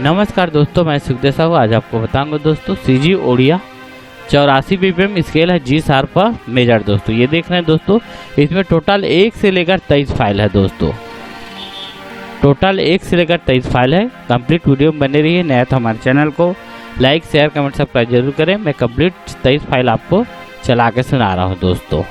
नमस्कार दोस्तों, मैं सुखदेव साहू। आज आपको बताऊंगा दोस्तों CG ओडिया 84 BPM स्केल है, G शार्प मेजर। दोस्तों ये देख रहे हैं दोस्तों, इसमें टोटल 1 से लेकर 23 फाइल है दोस्तों। टोटल 1 से लेकर 23 फाइल है। कंप्लीट वीडियो में बने रहिए। नया तो हमारे चैनल को लाइक शेयर कमेंट सब्सक्राइब जरूर करें। मैं कंप्लीट 23 फाइल आपको चला के सुना रहा हूँ दोस्तों।